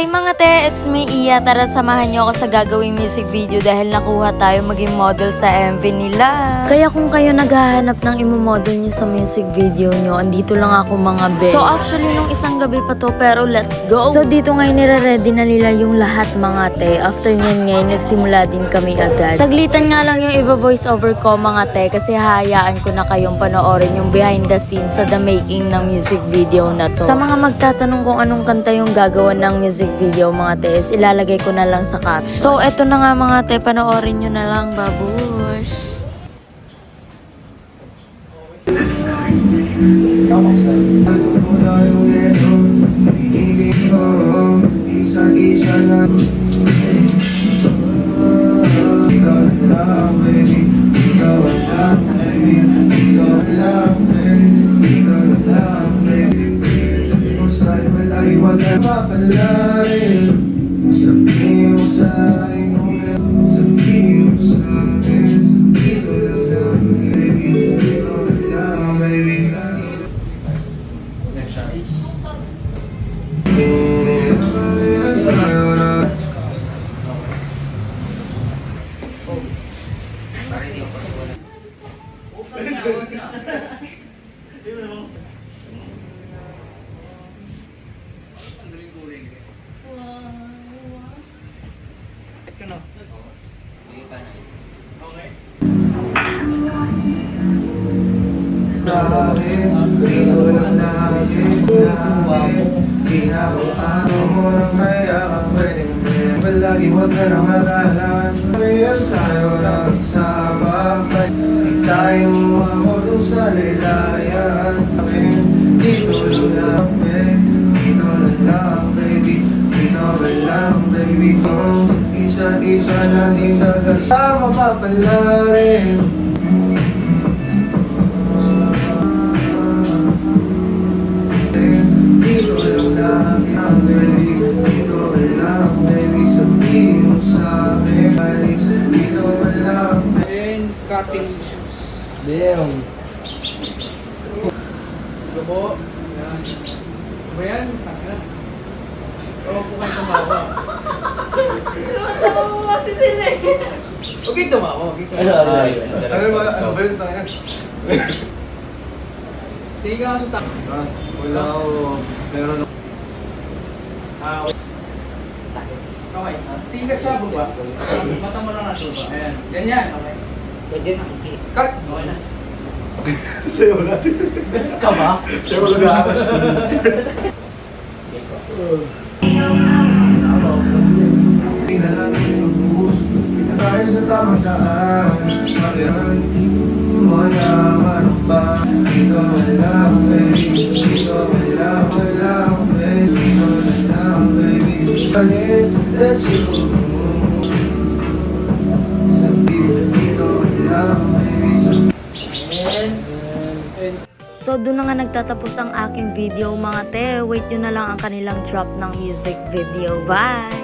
Hi mga te, it's me Iya. Tara samahan niyo ako sa gagawing music video dahil nakuha tayo maging model sa MV nila. Kaya kung kayo naghahanap ng imo-model niyo sa music video niyo, andito lang ako mga be. So actually nung isang gabi pa to pero let's go! So dito ngayon nire-ready na nila yung lahat mga te. After nyan ngayon nagsimula din kami agad. Saglitan nga lang yung iba-voice over ko mga te kasi hayaan ko na kayong panoorin yung behind the scenes sa the making ng music video na to. Sa mga magtatanong kung anong kanta yung gagawa ng music video mga tes, ilalagay ko na lang sa caption. So eto na nga mga te, panoorin nyo na lang babush. Lagi wag ka nang malalan. Parehas tayo lang sa bakit. Di tayo mawalong sa lilayan. Dito lang dito lang baby. Dito lang baby. Isa't isa natin tagasama pa pala rin. Dito lang baby. Dito lang baby. Sabihin mo sa akin. Dito lang baby. Cutting issues. Damn. Lobo. Yan. Ba yan? Takna. Oo po kayo tumawa. Tumawa si sila. Huwag kayo tumawa. Huwag kayo tumawa. Ano ba yun tayo? Tingin ka nga sa takna. Wala ako. Meron ako. Okay. Tingin ka sa baba. Mata mo lang nasa baba. Ayan. Ganyan. Okay. Pwede nakikita. Cut. Okay na. Sayo natin. Ka ba? Sayo nag-aamas. Pinalangin yung bus. Pinatay sa tamang daan. Pagyan. Wala anong ba? Dito lang baby. Dito lang baby. Dito lang baby. Kalit, let's go. Sabihin dito lang baby. So doon na nga nagtatapos ang aking video mga te. Wait nyo na lang ang kanilang drop ng music video. Bye!